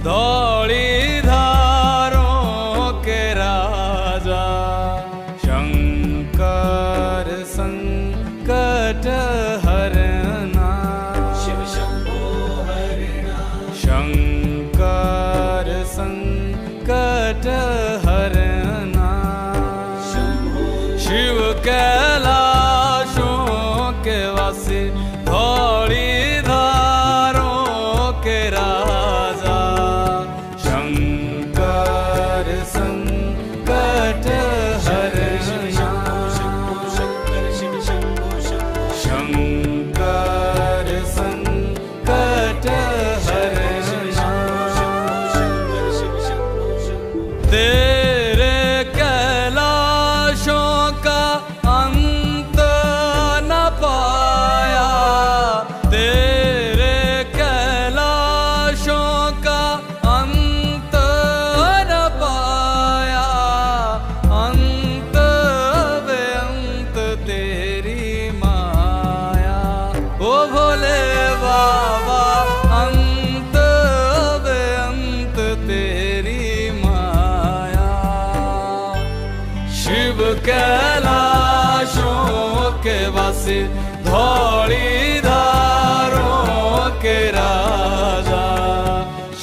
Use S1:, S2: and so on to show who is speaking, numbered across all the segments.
S1: धौली धारों के राजा शंकर संकट हरना
S2: शिव शंभो हरिणा
S1: शंकर संकट हरना शिव कैलाशों के वासी धौली धारों के राजा शंकर संकट हरना शंकर संकट हरना तेरे कैलाशों का अंत न पाया तेरे कैलाशों का अंत न पाया अंत बेअंत तेरी माया ओ भोले बाबा अंत बेअंत तेरी माया शिव कैलाशों के वासी धौली धारों के राजा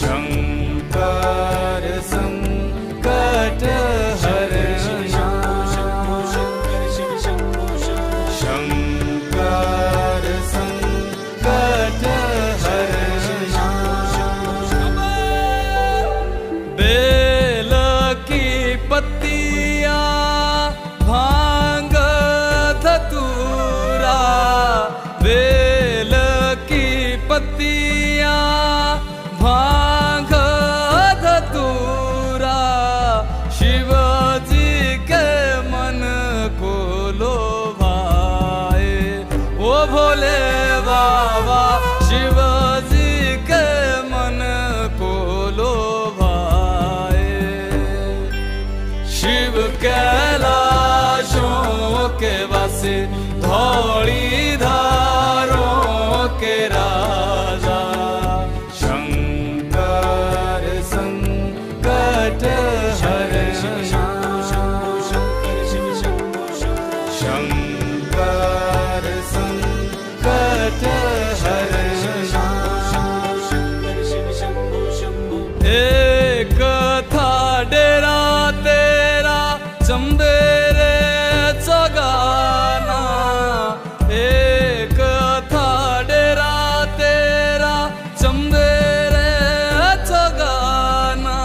S1: शंकर संकट हरना शंकर संकट हरना बेल की पत्तियां भांग धतूरा बेल की पत्तियां भांग धतूरा शिव जी के मन को लोभाए ओ भोले बाबा शिव जी के मन को लोभाए शिव कैलाशों के वासी धौली धारों के राजा शंकर संकट हरना शंकर संकट हरना एक था डेरा तेरा चंबेरे चगाना एक था डेरा तेरा चंबेरे चगाना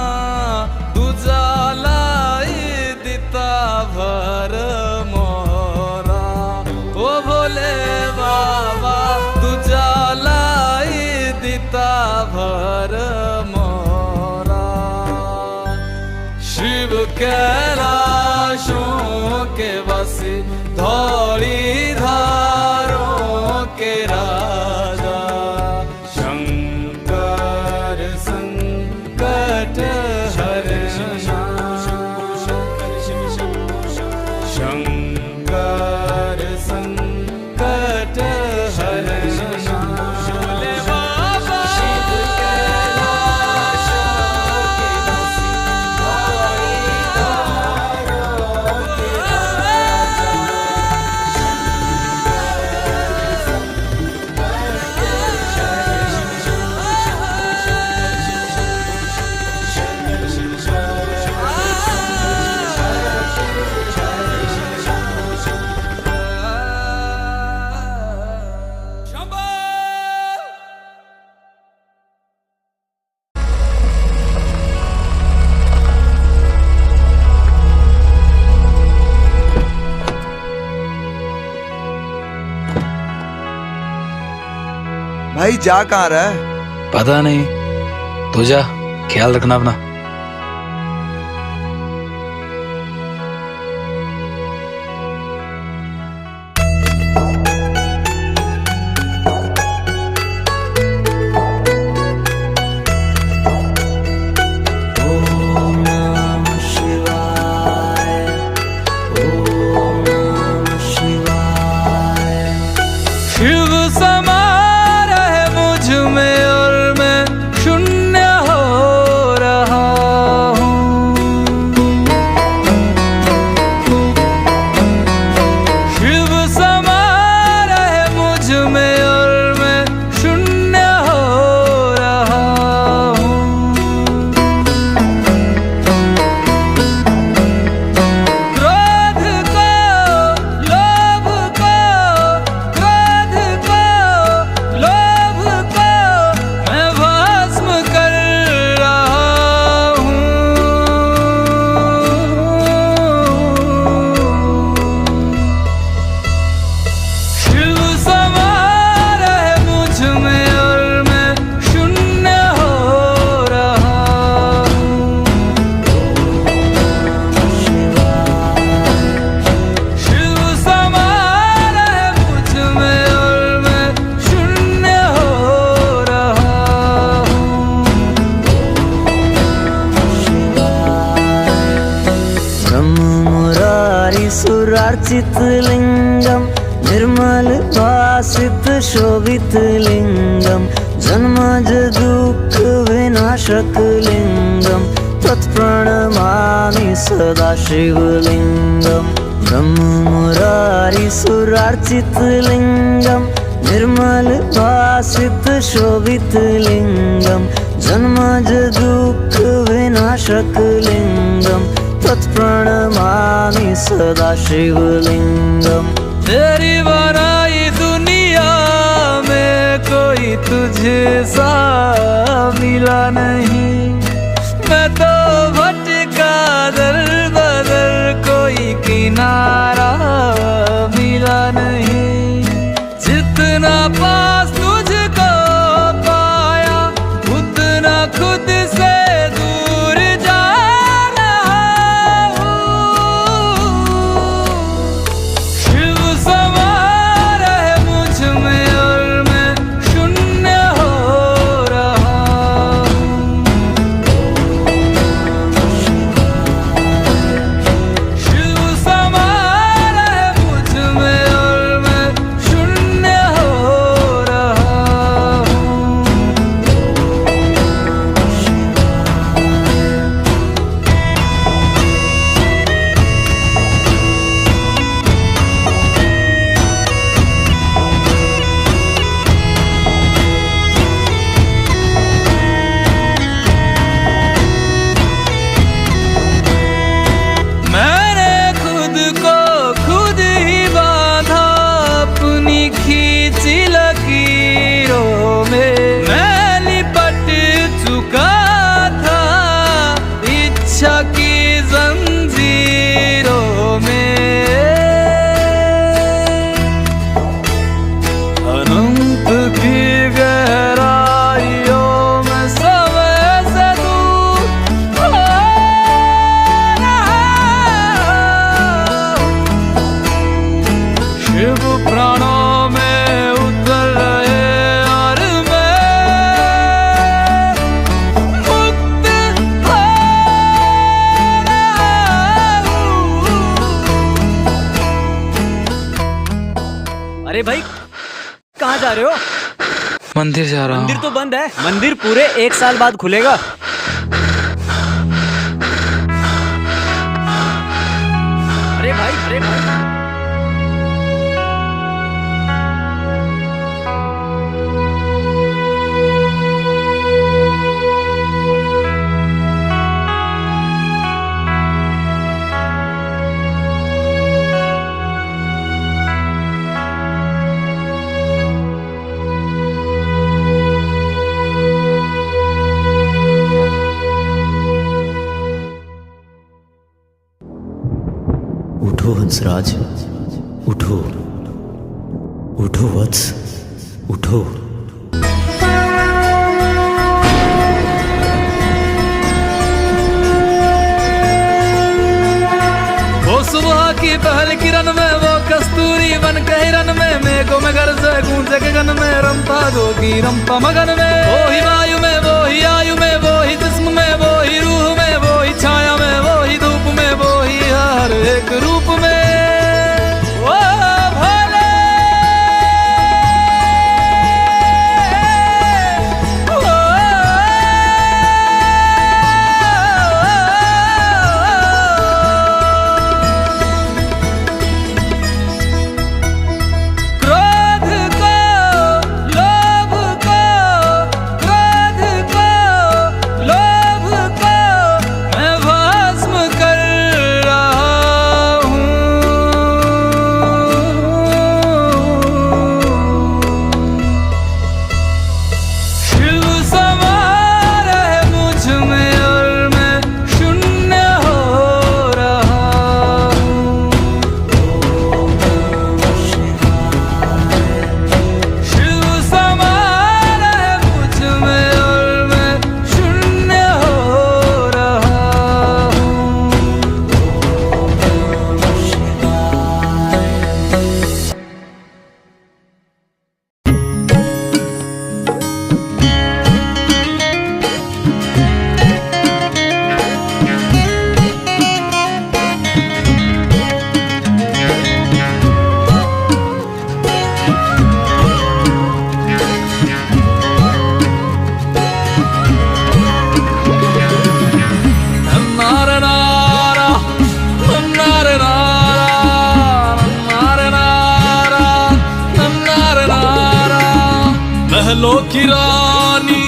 S1: तुझा लाई दिता भर मोरा ओ भोले बाबा तुझा लाई दिता भर मोरा शिव कैलाशों के वासी धौली धारों के राजा शंकर संकट हरना शंकर संकट हरना भोले बाबा शिव कैलाशों के वासी धौली धारों के राजा
S3: भाई जा कहाँ रहा है?
S4: पता नहीं, तू जा, ख्याल रखना अपना।
S1: समा रहे मुझ में और मैं शून्य हो
S5: सुरार्चित लिंगम निर्मल भासित शोभित लिंगम जन्मज दुःख विनाशक लिंगम तत्प्रणमामि सदा शिवलिंगम ब्रह्म मुरारी सुरार्चित लिंगम निर्मल भासित शोभित लिंगम जन्मज दुःख विनाशक लिंगम तत्प्रणमामि सदा शिवलिंगम।
S1: तेरी बनाई दुनिया में कोई तुझे सा मिला नहीं, मैं तो भटका दर बदर कोई किनारा मिला नहीं। जितना पास तुझको पाया उतना खुद से दूर जा रहा हूँ। शिव समा रहे मुझ में और मैं शून्य हो रहा हूँ। शिव समा रहे मुझ में और मैं शून्य हो रहा हूँ। मैंने खुद को खुद ही बांधा अपनी खींची लकीरों में। मैं लिपट चुका था इच्छा की जंजीरों में। अनंत की गहराइयों में समय से दूर हो रहा हूँ। शिव प्राणों में उतर रहे और मैं मुक्त हो रहा हूँ।
S6: अरे भाई कहाँ जा रहे हो?
S4: मंदिर जा रहा
S6: मंदिर
S4: हूँ।
S6: तो बंद है। मंदिर पूरे 1 साल बाद खुलेगा। अरे भाई अरे भाई
S7: उठो हंसराज, उठो उठो वत्स, उठो।
S1: वो सुबह की पहल किरण में वो कस्तूरी बन के हिरन में मेघों में गरजे गूंजे गगन में रंपा दोगी रंपा मगन में। वो ही वायु में वो ही आयु में वो ही जिस्म में वो ही रूह में वो ही छाया में वो ही धूप में वो ही हर एक रूप में। वो भोले क्रोध को लोभ को क्रोध को लोभ को मैं भस्म कर रहा हूँ। की रानी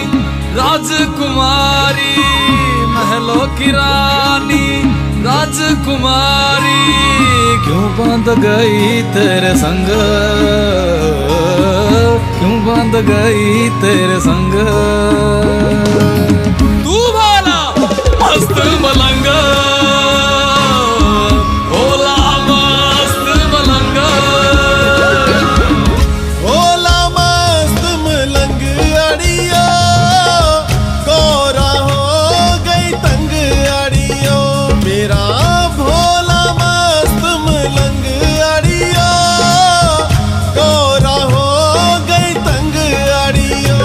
S1: राजकुमारी, महलों की रानी राजकुमारी, क्यों बांध गई तेरे संग, क्यों बांध गई तेरे संग। तू भाला मस्त मलंग, भोला मस्त मलंग,
S8: भोला मस्त मलंग अड़ियो, गोरा हो गई तंग अड़ियो, मेरा भोला मस्त मलंग अड़ियो, गोरा हो गई तंग अड़ियो।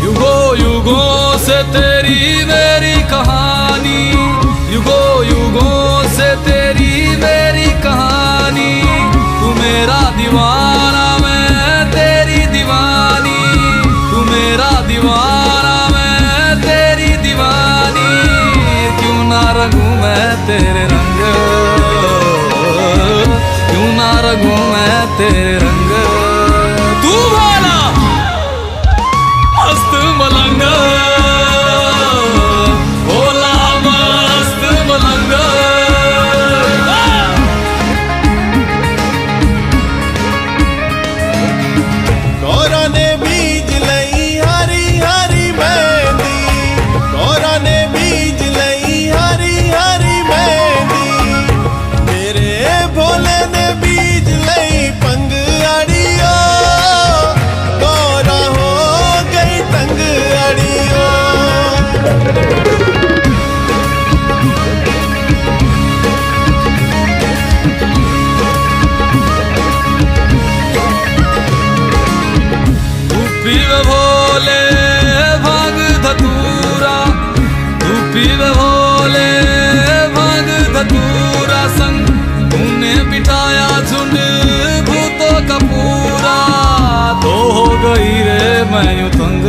S1: युगों युगों से तेरी मेरी कहानी, युगों युगों से तेरी मेरी कहानी, तू मेरा दीवाना मैं तेरी दीवानी, तू मेरा दीवाना मैं तेरी दीवानी, क्यों ना रंगूं मैं तेरे रंग, क्यों ना रंगूं मैं तेरे रंग। तू भाला मस्त मलंग, भोला मस्त मलंग।
S8: गौरा ने बीज लई हरी हरी मेहंदी, गौरा ने बीज लई हरी हरी मेहंदी, मेरे भोले ने बीज लई पंग अड़ियो, गौरा हो गई तंग अड़ियो।
S1: तू पीवे भोले भांग धतूरा, तू पीवे भोले भांग धतूरा, संग तूने बिठाया झुंड भूतों का पूरा, तो हो गई रे मैं यूं तंग,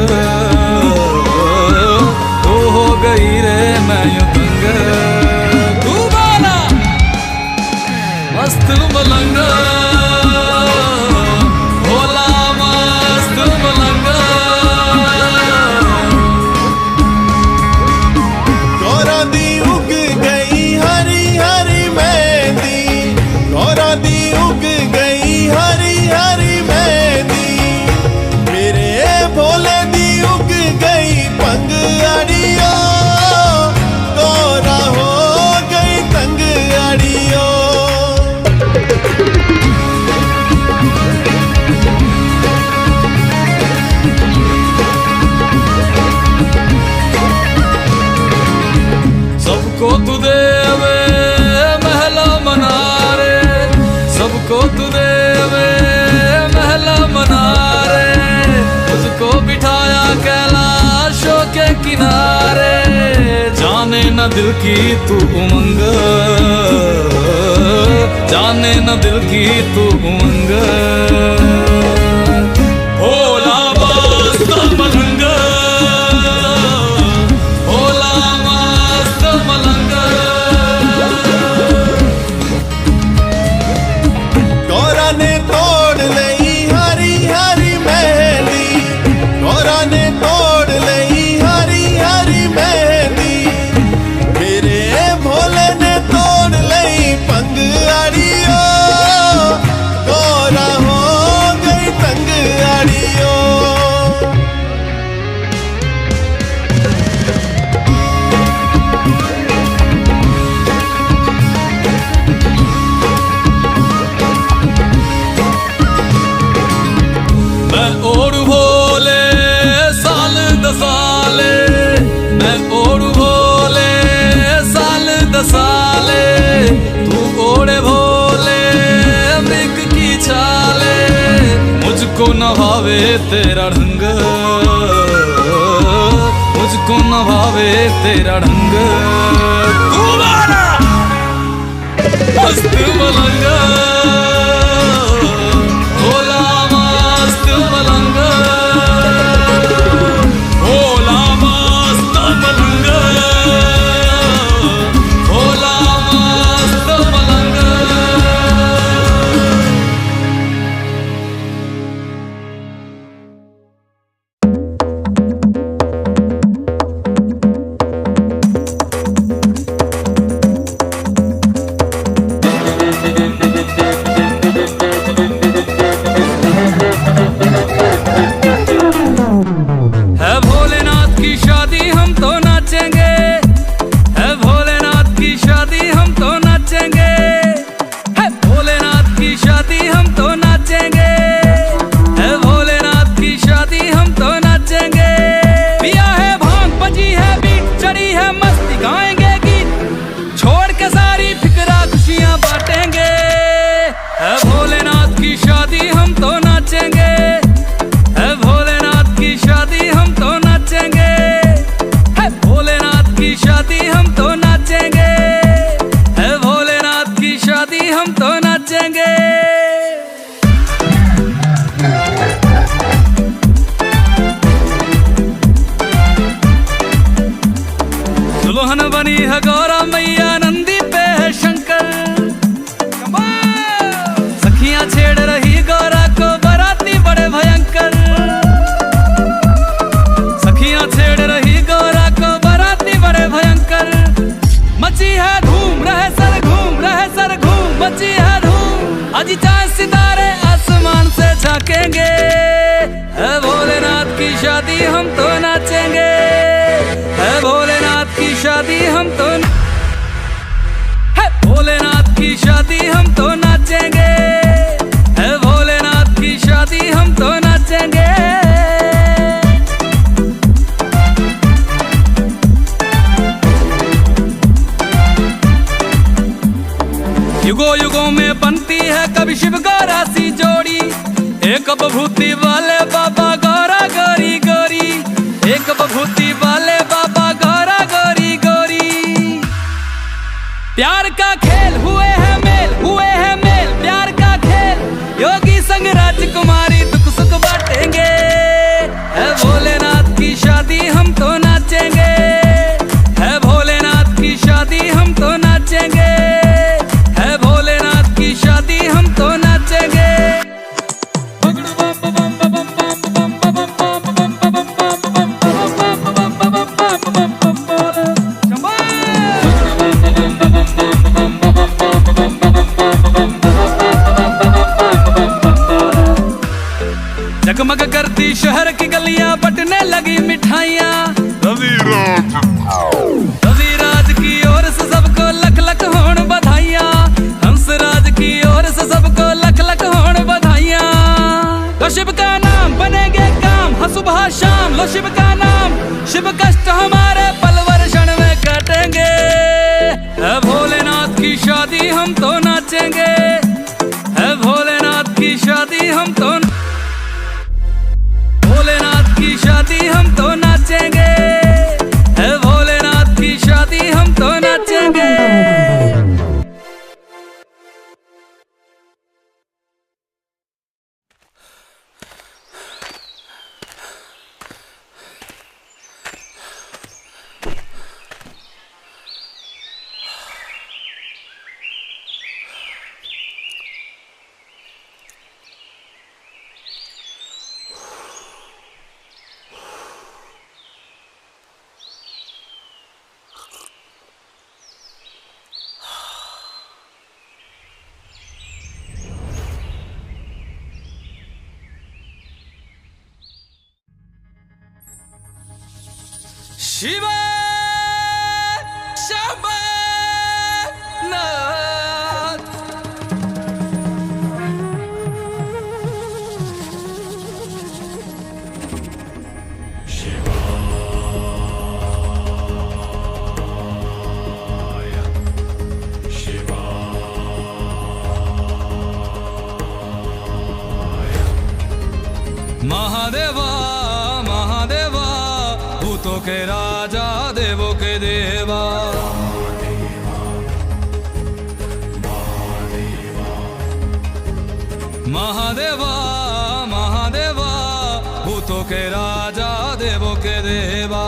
S1: तो हो गई रे मैं यूं तंग। तू बाला मस्त मलंग, भोला मस्त मलंग।
S8: गौरा दी उग गई हरी हरी मेहंदी, गौरा दी उग गई हरी हरी मेहंदी, मेरे भोले दी उग गई पंग अड़ियो, गौरा हो गई तंग अड़ियो।
S1: सबको तू देवे महला मनारे, सबको तू देवे महला मनारे, तुझको बिठाया कैलाशों के किनारे, जाने न दिल की तू उमंग, जाने न दिल की तू उमंग। भोला मस्त मलंग, भोला मस्त मलंग।
S8: गौरा ने तोड़ लई हरी हरी मेहंदी, गौरा ने तोड़ लई हरी हरी मेहंदी, मेरे भोले ने तोड़ लई पंग अड़ियो, गौरा हो गई तंग अड़ियो।
S1: मैं ओढ़ भोले साल दसाले, मैं ओढ़ भोले साल दसाले, तू ओढ़े भोले मृग की छाले, मुझको न भावे तेरा ढंग, मुझको न भावे तेरा ढंग। तू बाला मस्त मलंग, भोला मस्त मलंग, भोला मस्त मलंग। मोहन बनी है गौरा मैया, नंदी पे है शंकर। सखियां छेड़ रही गौरा को, बराती बड़े भयंकर। सखियां छेड़ रही गौरा को, बराती बड़े भयंकर। मची है धूम, रहे सर घूम, रहे सर घूम, मची है धूम। आज चांद सितारे आसमान से झांकेंगे, है भोलेनाथ की शादी हम तो नाचेंगे। है भोलेनाथ की शादी हम तो, है भोलेनाथ की शादी हम तो नाचेंगे। है भोलेनाथ की शादी हम तो नाचेंगे। युगों युगों में बनती है कभी शिव गौरा सी जोड़ी। एक बभूति वाले बाबा गौरा गौरी गौरी, एक बभूति वाले बाबा गौरा गौरी गौरी। प्यार का खेल हुए है मेल, हुए है मेल, प्यार का खेल। योगी संग राजकुमारी दुख सुख बांटेंगे। है भोलेनाथ की शादी हम तो नाचेंगे। है भोलेनाथ की शादी हम तो नाचेंगे। है भोलेनाथ की शादी हम तो नाचेंगे। जगमग करती शहर की गलियां, बटने लगी मिठाइयां। रविराज की ओर से सबको लख लख होण बधाइयां। हंसराज की ओर से सबको लख लख होण बधाइयां। लो शिव का नाम बनेंगे काम, हाँ सुबह शाम लो शिव का नाम। शिव कष्ट हमारे पल वर्षण में काटेंगे। है भोलेनाथ की शादी हम तो नाचेंगे। है भोलेनाथ की शादी हम तो, भोलेनाथ की शादी हम तो नाचेंगे। है भोलेनाथ की शादी हम तो नाचेंगे। शिव शंभो नाथ। महादेवा महादेवा, भूतों के राजा देवों के देवा। महादेवा महादेवा, भूतों के राजा देवों के देवा।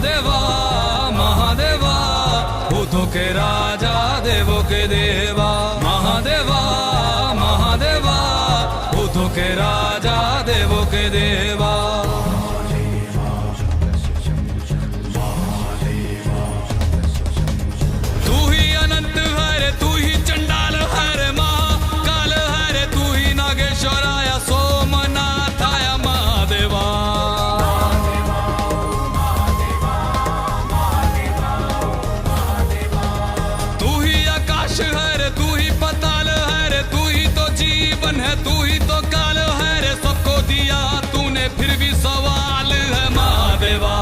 S1: महादेवा महादेवा भूतों के राजा देवों के देवा महादेवा महादेवा भूतों के राजा देवों के देवा तू ही अनंत है रे तू ही चंडाल है रे महाकाल है रे तू ही नागेश्वराय सोमनाथाय महादेवा तू ही आकाश है रे तू ही पताल है रे तू ही तो जीवन है तू ही तो काल है रे सबको दिया तूने फिर भी सवाल है महादेवा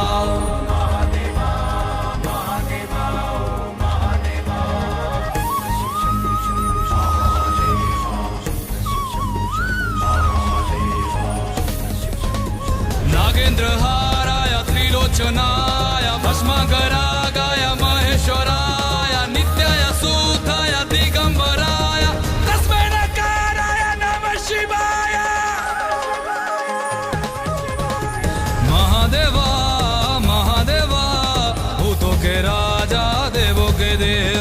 S1: नागेंद्र हाराय त्रिलोचनाय भस्मगरागाय महेश्वराय नित्याय सूताय दिगंबराय तस्मै नकाराय नमः शिवाय महादेवा महादेवा भूतों के राजा देवों के देव